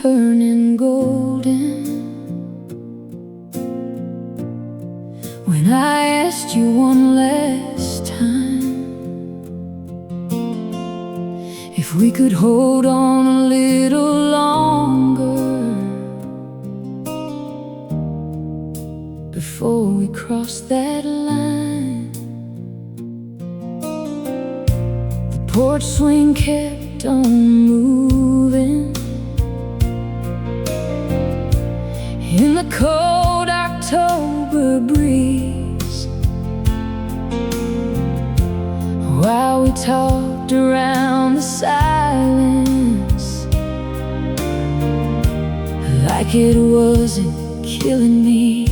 turning golden. When I asked you one last time if we could hold on a little longer before we cross that line, the porch swing kept on moving in the cold October breeze, while we talked around the silence like it wasn't killing me.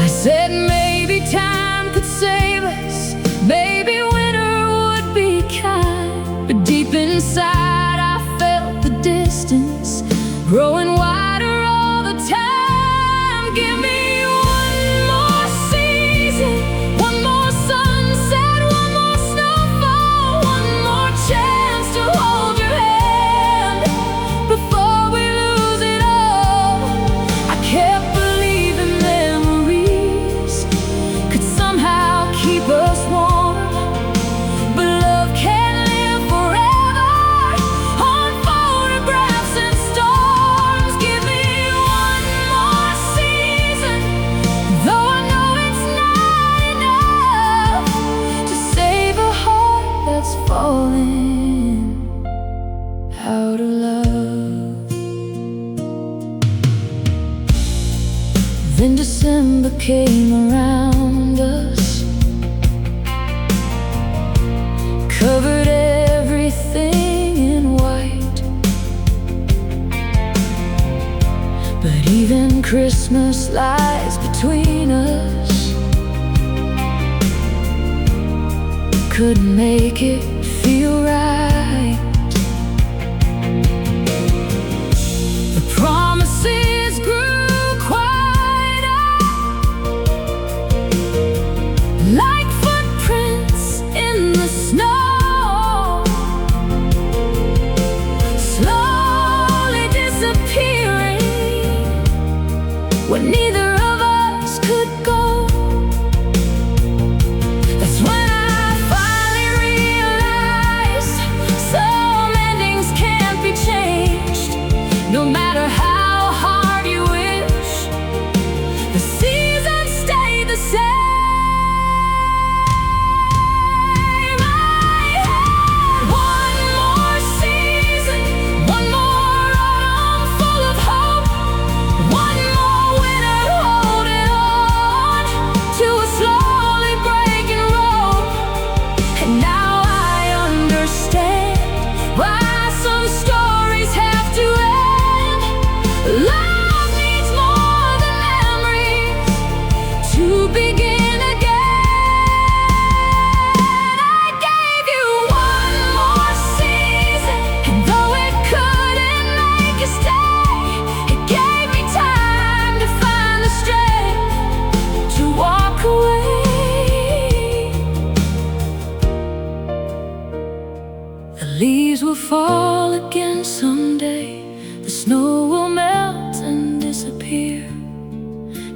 I said maybe time could save us, maybe winter would be kind, but deep inside I felt the distance growing wider all the time. Give me one more season, one more sunset, one more snowfall, one more chance to hold your hand before we lose it all. I kept believing memories could somehow keep us warm, but love can't live forever on photographs and storms. Give me one more season, though I know it's not enough to save a heart that's falling out of love. Then December came around us, covered everything in white, but even Christmas lies between us. Couldn't make it feel right. The promises grew quieter, like footprints in the snow, slowly disappearing when neither of us could go. That's when I finally realized some endings can't be changed. No matter how hard you wish, the seasons stay the same. I had one more season, one more autumn full of hope, one more winter holding on to a slowly breaking rope. And now I understand why some stories have to end. Love needs more than memories to begin again. I gave you one more season, and though it couldn't make us stay, it gave me time to find the strength to walk away. The leaves will fall again someday, the snow will melt and disappear,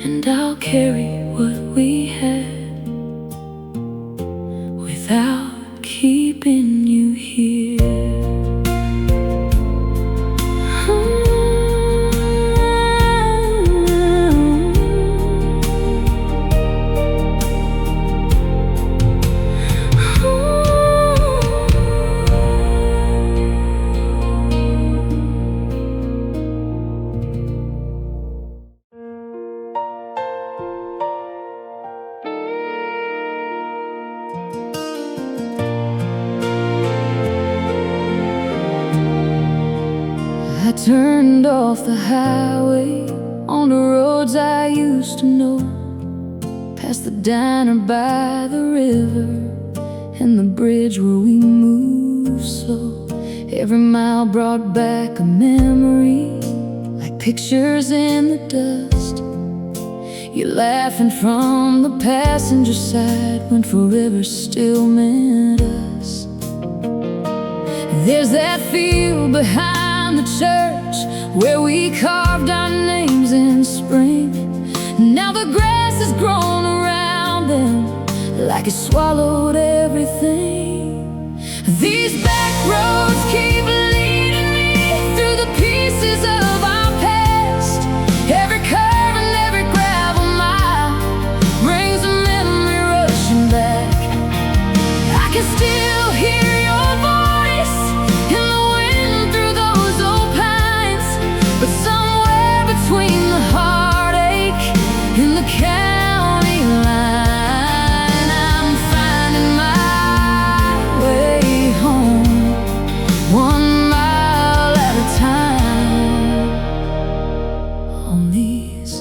and I'll carry what we had without keeping you here. I turned off the highway on the roads I used to know, past the diner by the river and the bridge where we moved slow. Every mile brought back a memory, like pictures in the dust. You laughing from the passenger side when forever still meant us. There's that field behind the church where we carved our names in spring. Now the grass has grown around them like it swallowed everything. These back roads keep leading me through the pieces of our past. Every curve and every gravel mile brings a memory rushing back. I can still hear your voice in the wind through those old pines, but somewhere between the heartache and the county line, I'm finding my way home, 1 mile at a time, on these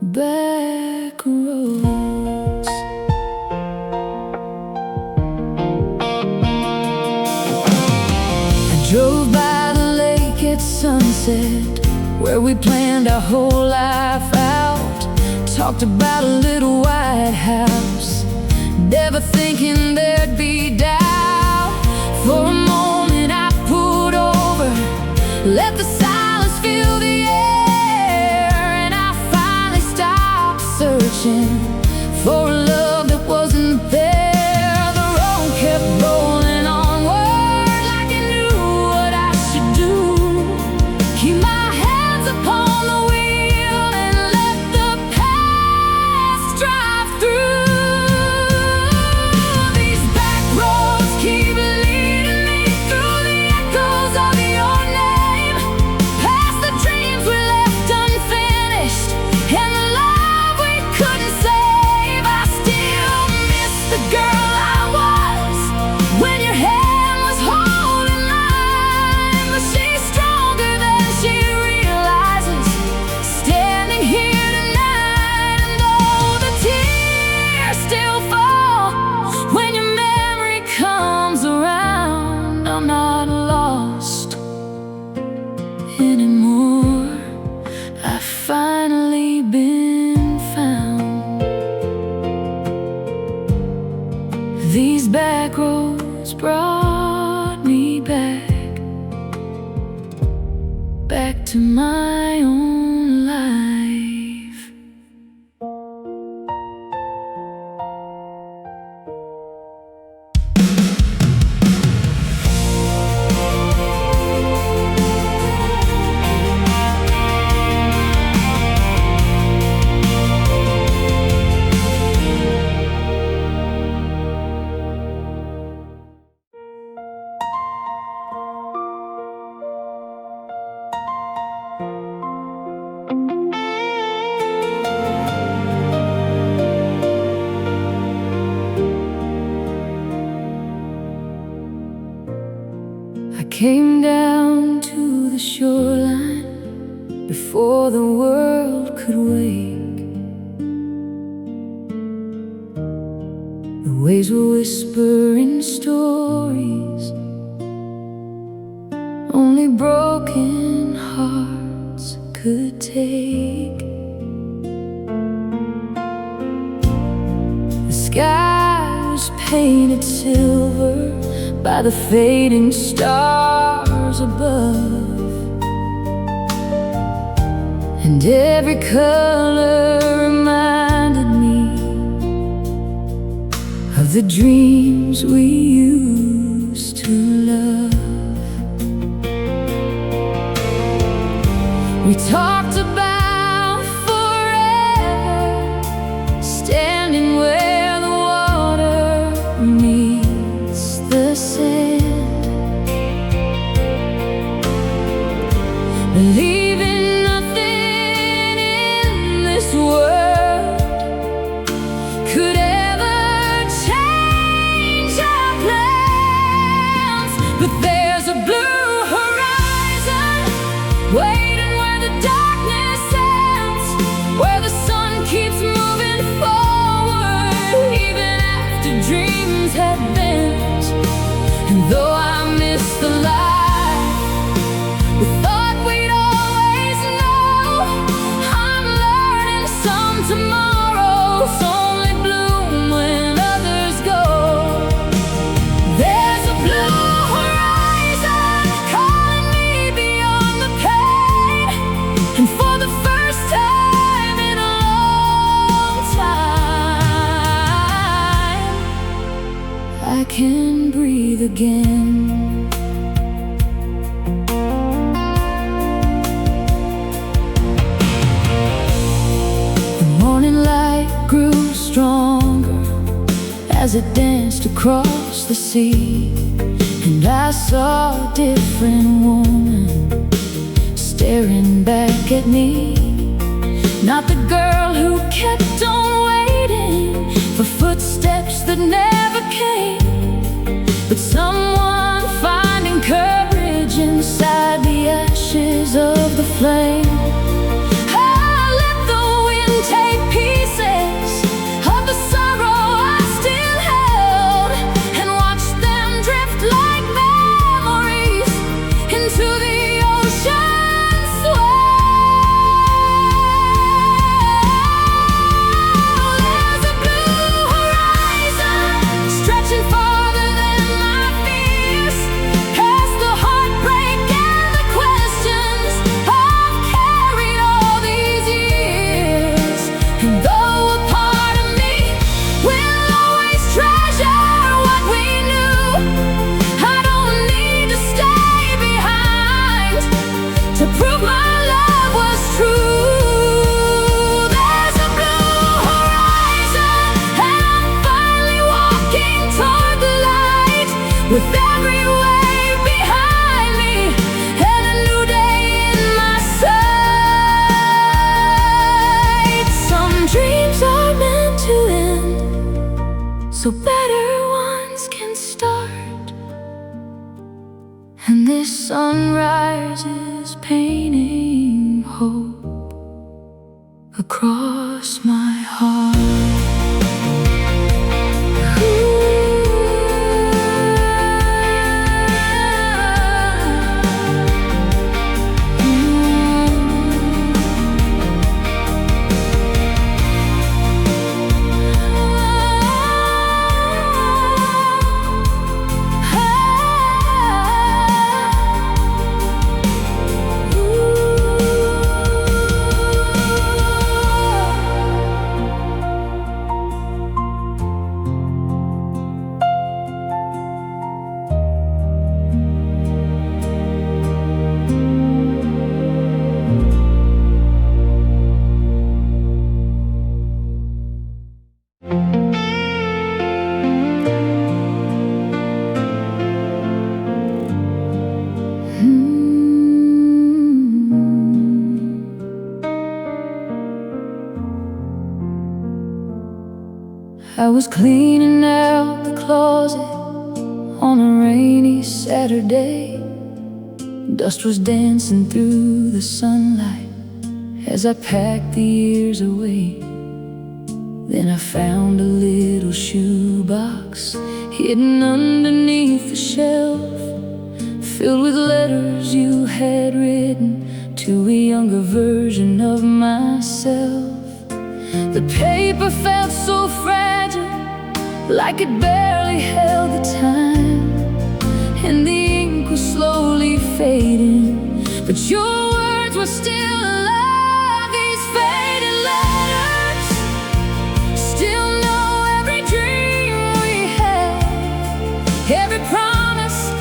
back roads. I drove by the lake at sunset, where we planned our whole life out. Talked about a little white house, never thinking there'd be doubt. For a moment I pulled over, let the silence fill the air, and I finally stopped searching for a love that wasn't there. The road kept rolling onward like it knew what I should do. Keep my hands upon the wheel and let the past drive through. These back roads keep leading me through the echoes of your name, past the dreams we left unfinished and the love we couldn't save. I still miss the girl I was when your hand was holding mine, but she's stronger than she realizes, standing here tonight. And though the tears still fall when your memory comes around, I'm not lost anymore. I've finally been found. These back roads brought me back to my own life. I came down to the shoreline before the world could wake. The waves were whispering stories only broken hearts could take. The sky was painted silver by the fading stars above, and every color reminded me of the dreams we used to love. We talked about forever, standing where the water meets the sand, believing nothing in this world could ever change our plans. But there's a blue horizon waiting where the darkness ends, where the sun keeps moving forward even after dreams have bent. And though I miss the light we thought we'd always know, I'm learning some tomorrows only bloom when others go. There's a blue horizon again. The morning light grew stronger as it danced across the sea, and I saw a different woman staring back at me. Not the girl who kept on waiting for footsteps that never came, but someone finding courage inside the ashes of the flame. I let the wind take pieces of the sorrow I still held, and watched them drift like memories into the ocean swell. There's a blue horizon stretching farther than my fears, past the heartbreak and the questions I've carried all these years. And though a part of me will always treasure what we knew, I don't need to stay behind to prove my love was true. There's a blue horizon, and I'm finally walking toward the light, with every wave behind me and a new day in my sight. Some dreams are meant to end, so better ones can start. And this sunrise is painting hope across my heart. I was cleaning out the closet on a rainy Saturday. Dust was dancing through the sunlight as I packed the years away. Then I found a little shoebox hidden underneath the shelf, filled with letters you had written to a younger version of myself. The paper felt so fragile, like it barely held the time, and the ink was slowly fading, but your words were still alive. These faded letters still know every dream we had, every promise,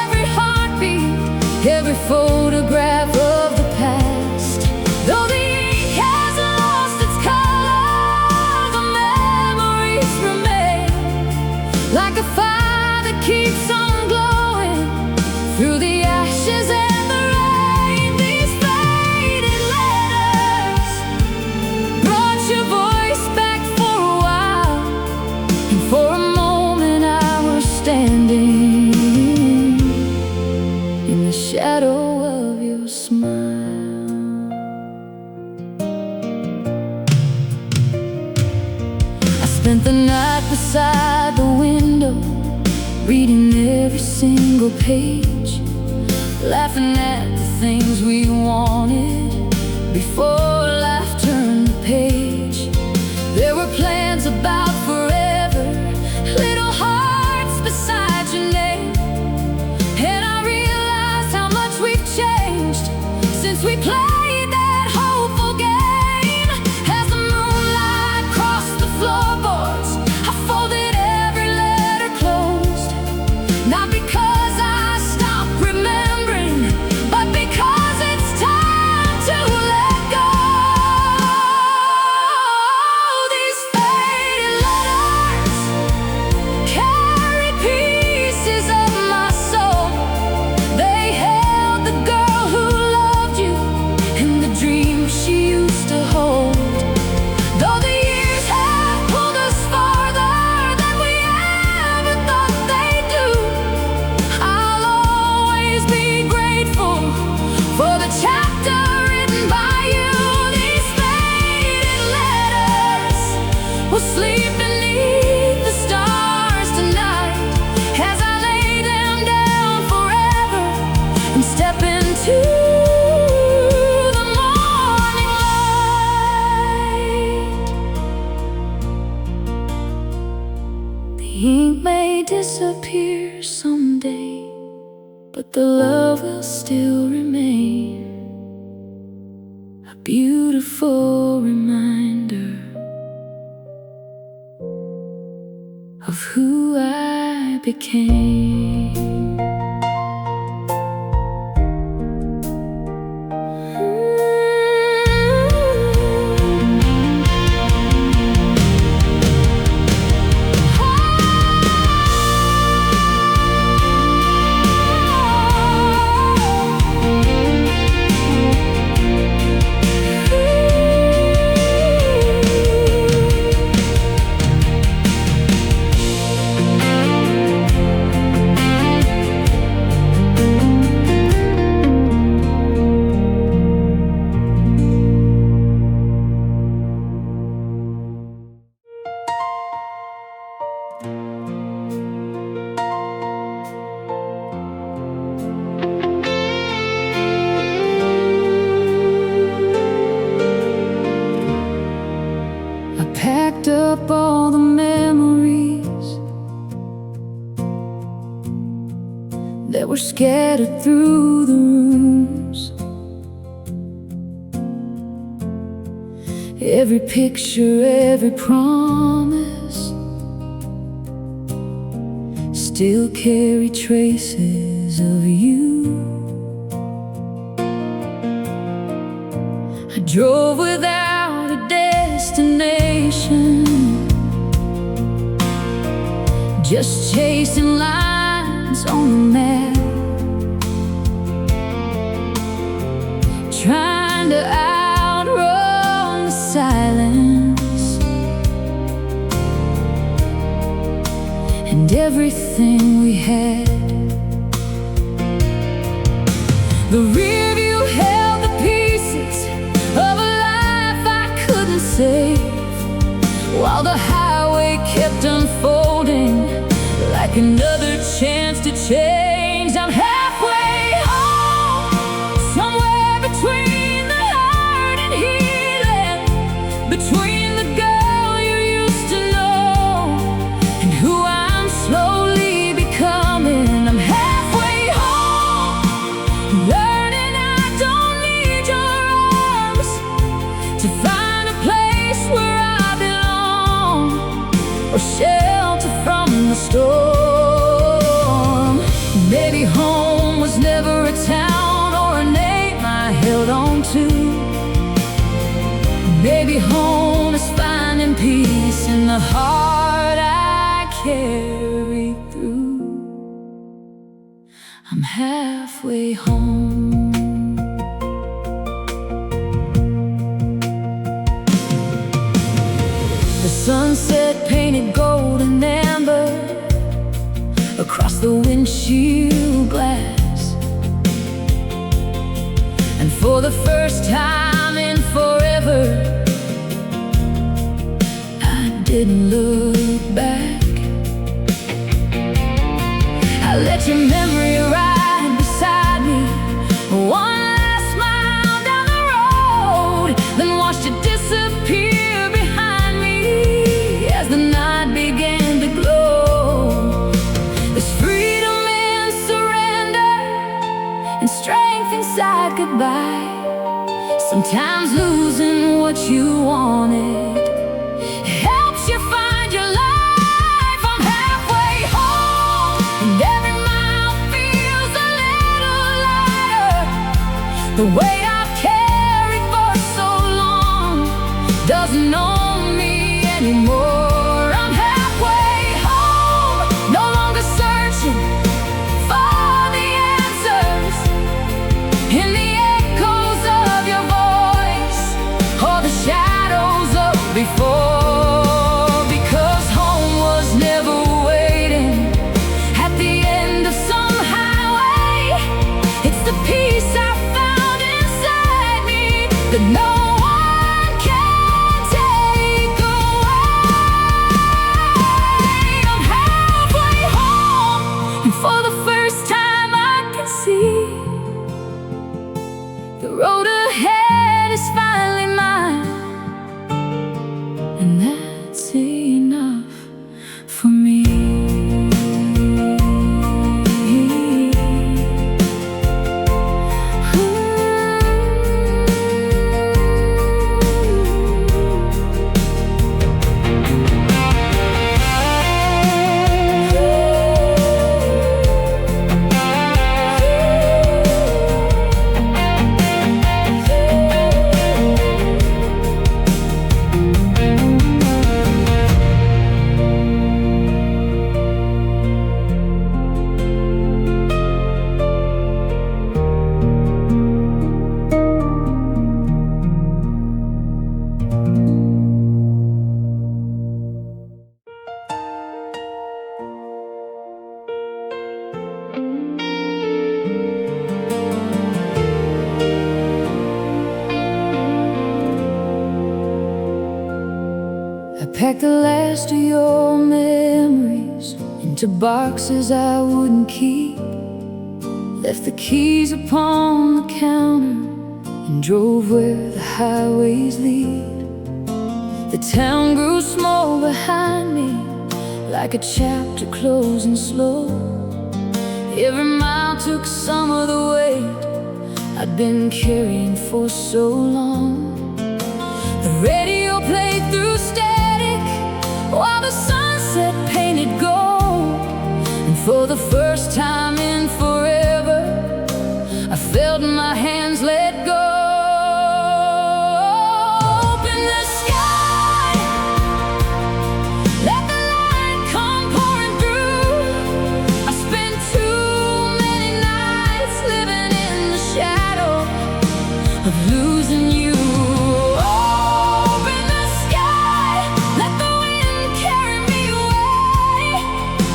every heartbeat, every photograph of the past. Though the ink has lost its color, the memories remain, like a fire that keeps on glowing through the ashes and the rain. These faded letters brought your voice back for a while, and for a moment I was standing in the shadow of your smile. I spent the night beside the window, reading every single page, laughing at the things we wanted before life turned the page. There were plans about forever, little hearts beside your name, and I realized how much we've changed since we played that hopeful game. As the moonlight crossed the floorboards, I folded every letter closed, not because beautiful reminder of who I became. I packed up all the memories that were scattered through the rooms. Every picture, every promise still carry traces of you. I drove without a destination, just chasing lines on the map, trying to outrun the silence and everything we had. The rear view held the pieces of a life I couldn't save, while the highway kept unfolding like another chance to change. I'm halfway home, somewhere between the hurt and healing, between the girl you used to know and who I'm slowly becoming. I'm halfway home, learning I don't need your arms to find a place where I belong, or shelter from the storm. Maybe home was never a town or a name I held on to. Maybe home is finding peace in the heart I carry through. I'm halfway home. The sunset painted gold and amber across the windshield glass, and for the first time in forever, I didn't look back. I let your memory ride beside me, one last mile down the road, then watched it disappear behind me as the night began to glow. There's freedom in surrender and strength inside goodbye. Sometimes losing what you wanted helps you find your life. I'm halfway home, and every mile feels a little lighter. The weight I've carried for so long doesn't own me anymore. I'm halfway home, no longer searching for the answers in the echoes of your voice or the shadows of before, because home was never waiting at the end of some highway. It's the peace I found inside me that no one can take away. I'm halfway home, and for the first time I can see the road ahead is finally mine, and that's enough for me. packed the last of your memories into boxes I wouldn't keep, left the keys upon the counter, and drove where the highways lead. The town grew small behind me, like a chapter closing slow. Every mile took some of the weight I'd been carrying for so long. The radio played through static while the sunset painted gold, and for the first time in forever I felt my hands let go. Of losing you. Open the sky, let the wind carry me away,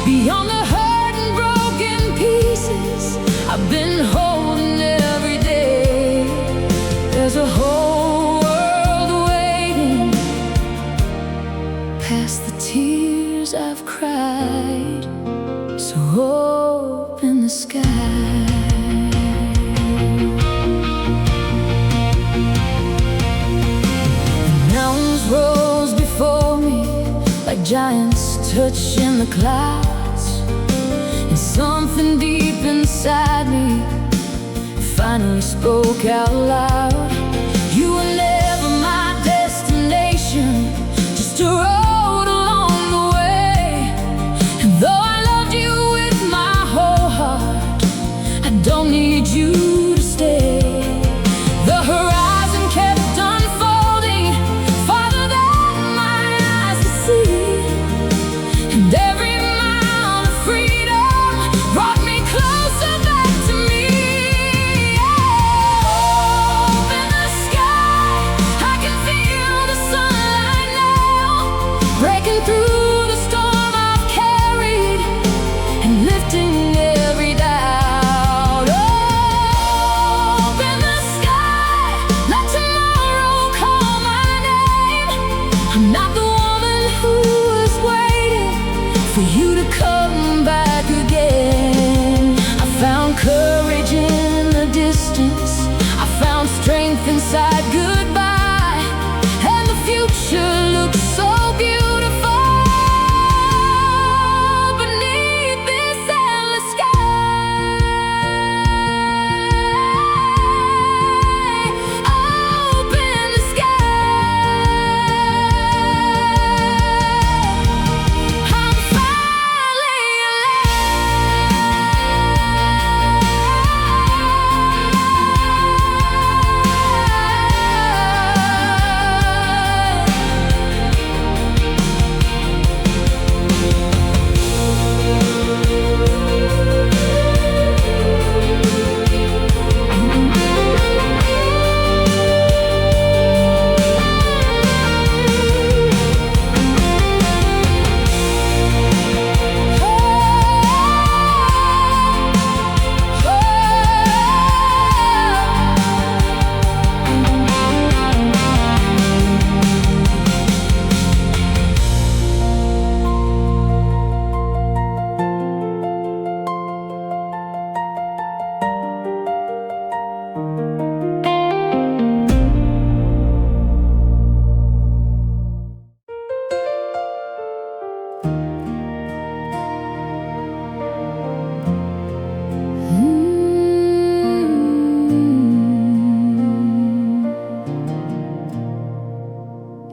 beyond the hurt and broken pieces I've been holding every day. There's a whole world waiting, past the tears I've cried. So open the sky. Rose before me like giants touching the clouds, and something deep inside me finally spoke out loud. You were never my destination, just a road along the way. And though I loved you with my whole heart, I don't need you to stay. The horizon kept unfolding farther than my eyes could see, and every mile of freedom brought me closer back to me. Open the sky, I can feel the sunlight now, breaking through the storm I've carried and lifting every doubt. Open the sky, let tomorrow call my name. I'm not the woman who was waiting for you to come back again. I found courage in the distance, I found strength inside goodbye, and the future looks so beautiful beneath this endless sky. Open the sky, I'm finally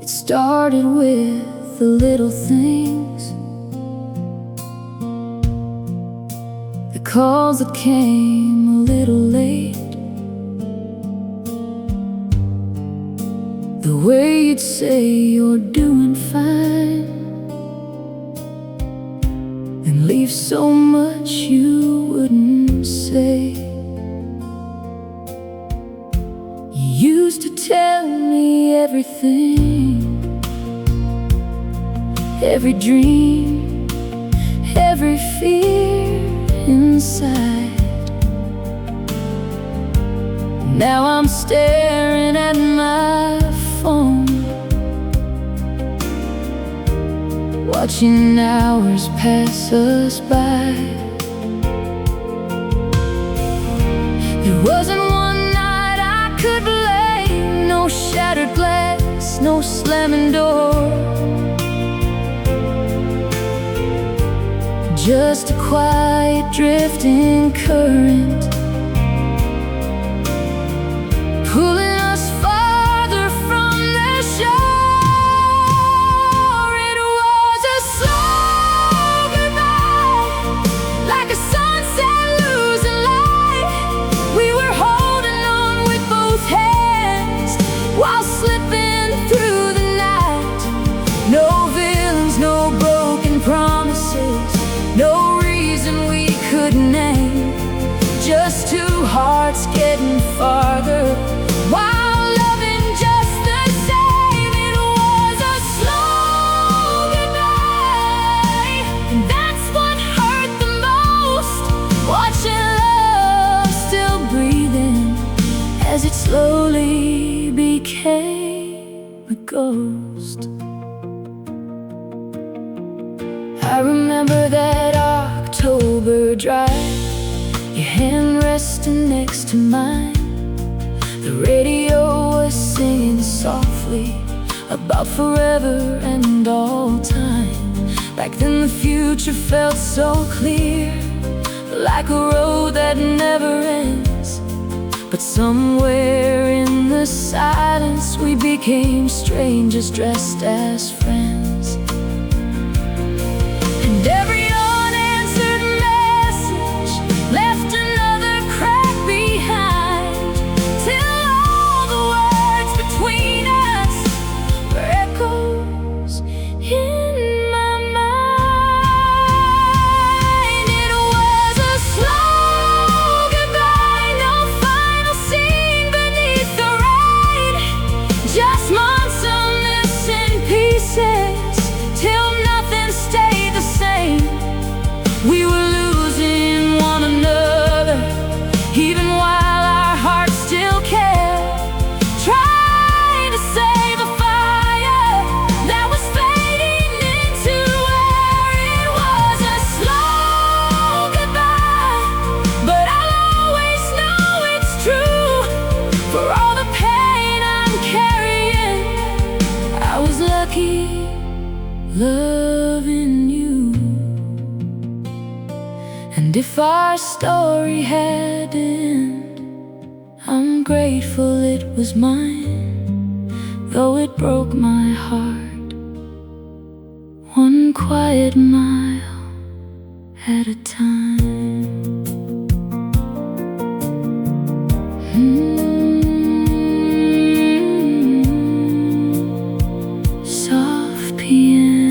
It started with the little things, the calls that came a little late, the way you'd say you're doing fine, and leave so much you wouldn't say. You used to tell me everything, every dream, every fear inside. Now I'm staring at my phone, watching hours pass us by. There wasn't one night I could blame, no shattered glass, no slamming door, just a quiet drifting current pulling us farther from the shore. It was a slow goodbye, like a sunset losing light. We were holding on with both hands while slipping through the night. No villains, no broken promises, no reason we could name, just two hearts getting farther while loving just the same. It was a slow goodbye, and that's what hurt the most, watching love still breathing as it slowly became a ghost. I remember that October drive, your hand resting next to mine. The radio was singing softly about forever and all time. Back then the future felt so clear, like a road that never ends. But somewhere in the silence we became strangers dressed as friends. And every unanswered message left another crack behind, till all the words between us were echoes in my mind. It was a slow goodbye, no final scene beneath the rain, just months of missing pieces till nothing stayed the same. We were losing one another, even while our hearts still cared, trying to save a fire that was fading into air. It was a slow goodbye, but I'll always know it's true. For all the pain I'm carrying, I was lucky loving you. And if our story had to end, I'm grateful it was mine, though it broke my heart, one quiet mile at a time. Soft piano.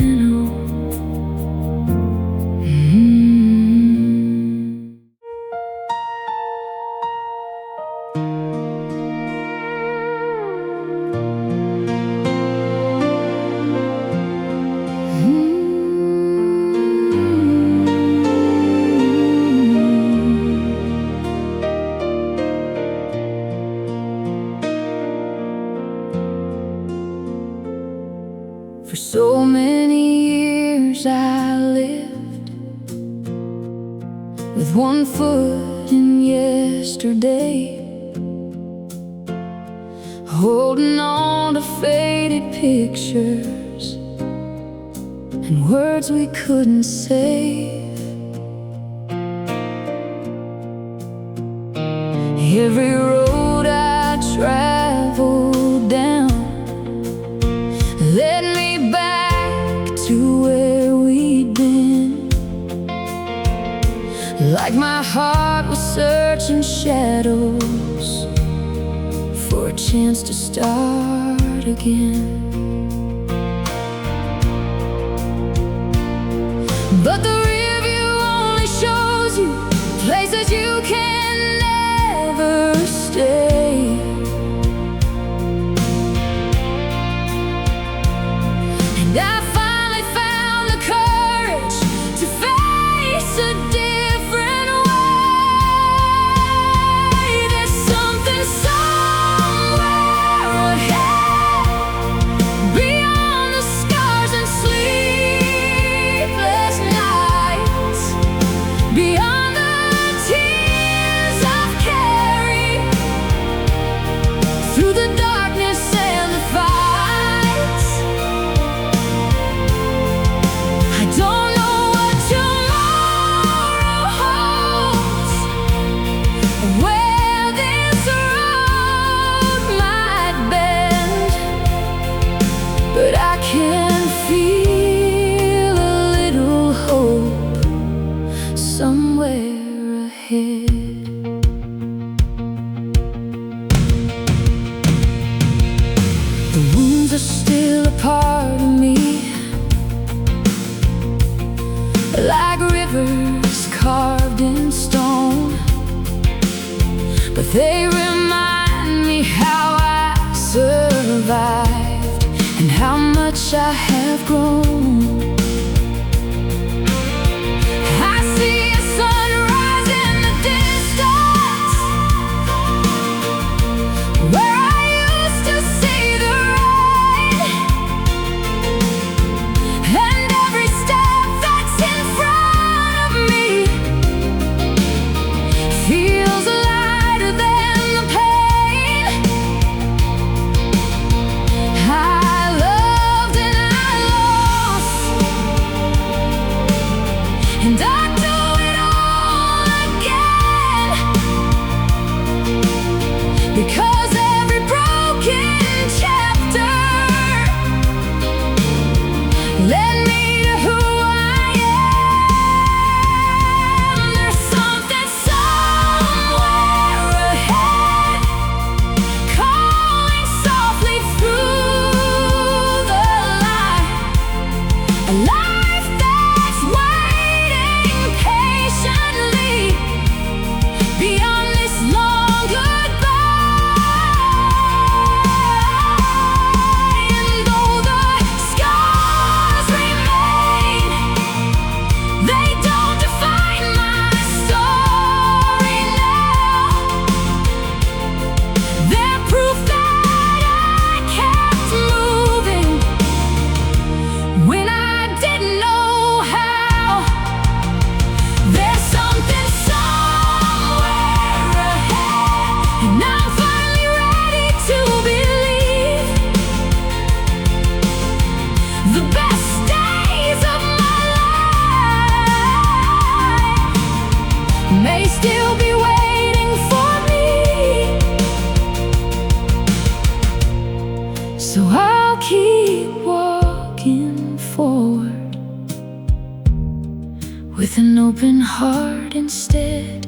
For so many years I lived with one foot in yesterday, holding on to faded pictures and words we couldn't say. Every road I traveled down led me back to where we'd been, like my heart was searching shadows for a chance to start again. But the rear view only shows you places you can never stay. And I finally found the courage to face a different way. There's something somewhere ahead. The wounds are still a part of me, like rivers carved in stone, but they remind me how I survived and how much I have grown. I see a sunrise in the distance, where I used to see the rain, and every step that's in front of me feels lighter than the pain. I loved and I lost, and I'd do it all again, because every broken chapter led me to who I am. There's something somewhere ahead, calling softly through the light, a life that's waiting patiently beyond this long goodbye. And though the scars remain, they don't define my story now. They're proof that I kept moving when I didn't know how. There's something somewhere ahead, and I'm finally ready to believe the best days of my life may still be waiting for me. So I'll keep walking forward with an open heart instead,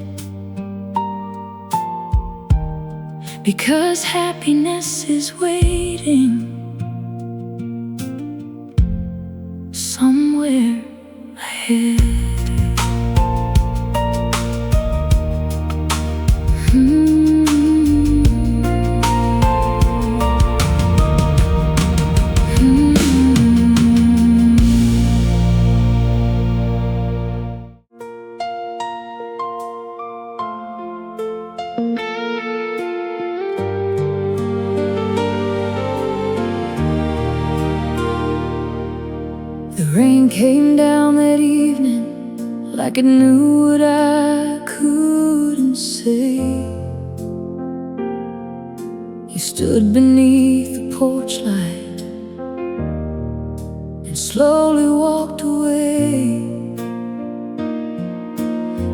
because happiness is waiting somewhere ahead. The rain came down that evening like it knew what I couldn't say. You stood beneath the porch light and slowly walked away.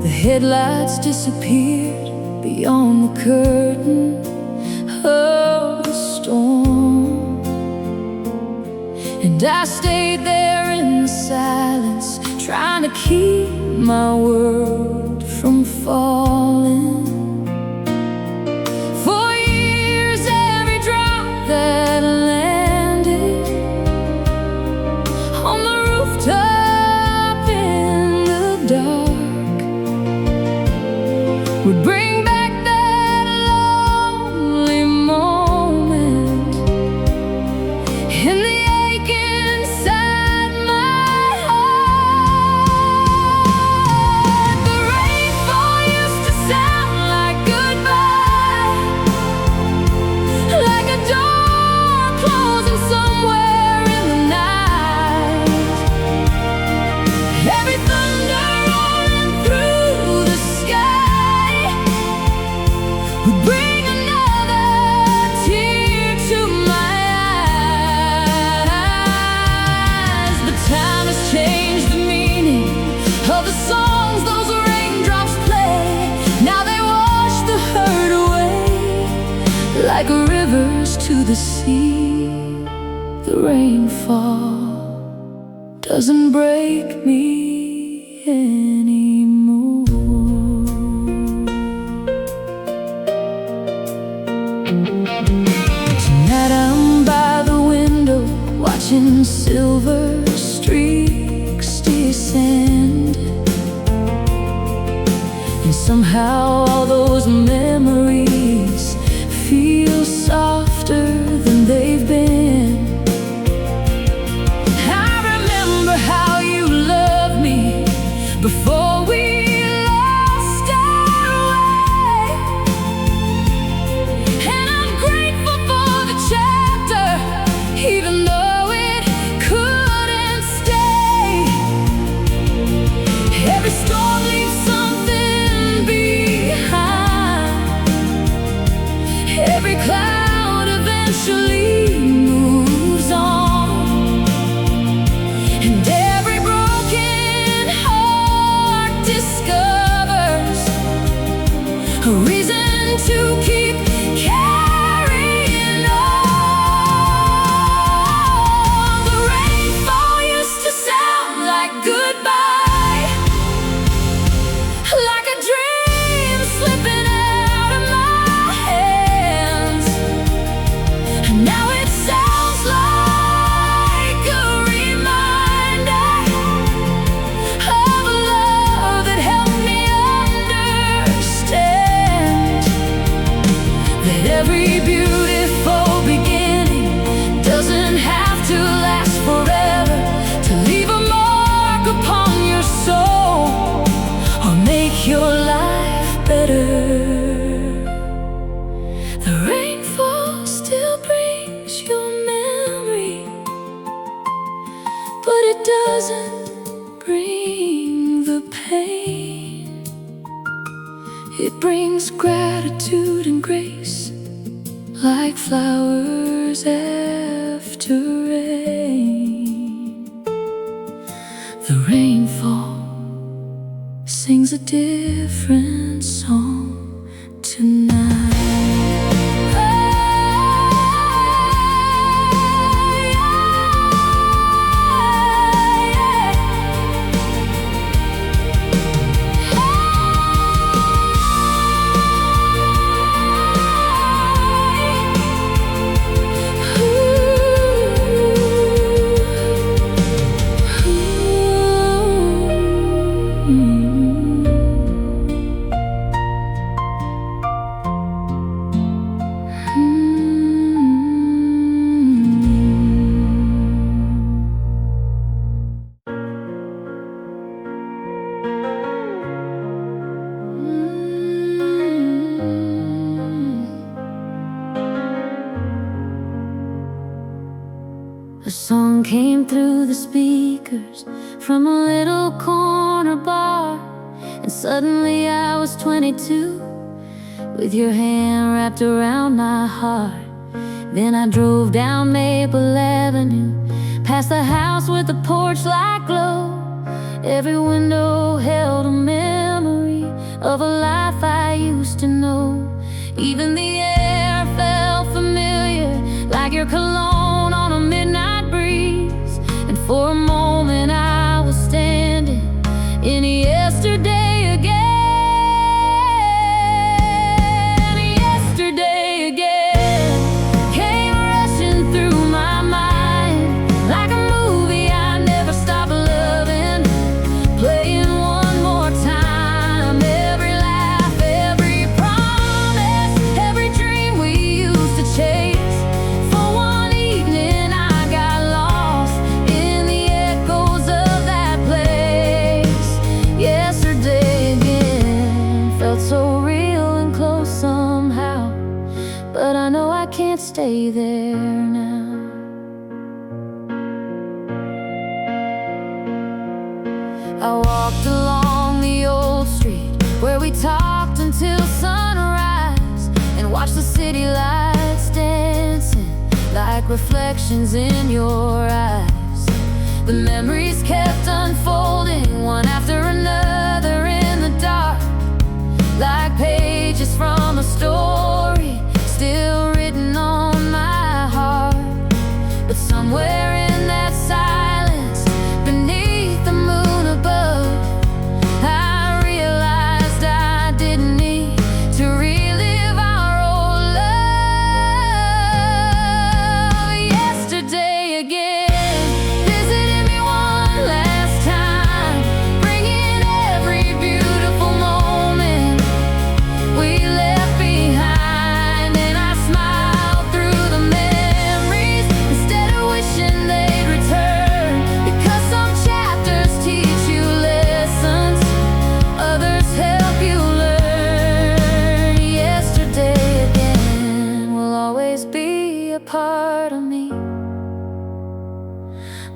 The headlights disappeared beyond the curtain of the storm, and I stayed there in the silence, trying to keep my world from falling. For years, every drop that landed on the rooftop in the dark would bring back that lonely moment and the ache inside my heart. The rainfall used to sound like goodbye, like a door closing somewhere in the night. Every thunder rolling through the sky would bring another tear to my eyes. But time has changed the meaning of the songs those raindrops play. Now they wash the hurt away like rivers to the sea. The rainfall doesn't break me anymore. Tonight I'm by the watching silver streaks descend. And somehow all those memories feel softer than they've been. I remember how you loved me before we lost our way. And I'm grateful for the chapter, even though it couldn't stay. Every storm leaves something behind. Every cloud eventually moves on. And every broken heart discovers a reason to keep carrying on. The rainfall used to sound like goodbye, like a dream slipping out of my hands. And now it sounds like a reminder of a love that helped me understand that every beautiful beginning doesn't have to last forever, to leave a mark upon your soul or make your life better. The rainfall still brings your memory, but it doesn't bring the pain. It brings gratitude and grace, like flowers after rain. The rainfall sings a different song tonight. A song came through the speakers from a little corner bar, and suddenly I was 22, with your hand wrapped around my heart. Then I drove down Maple Avenue, past the house with the porch light glow. Every window held a memory of a life I used to know. Even the air felt familiar, like your cologne on a midnight breeze. And for a moment I was standing in yesterday again. Yesterday again came rushing through my mind, like a movie I never stopped loving, playing one more time. Every laugh, every promise, every dream we used to chase. For one evening I got lost in the echoes of that place. Yesterday again felt so real and close somehow, but I know I can't stay there now. I walked along the old street where we talked until sunrise, and watched the city lights dancing like reflections in your eyes. The memories kept unfolding, one after another in the dark, like pages from a story still written on my heart. But somewhere in that silence, beneath the moon above, I realized I didn't need to relive our old love. Yesterday again part of me,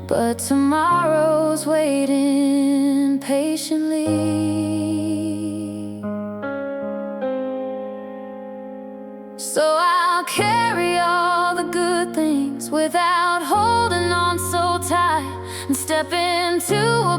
but tomorrow's waiting patiently. So I'll carry all the good things without holding on so tight, and step into a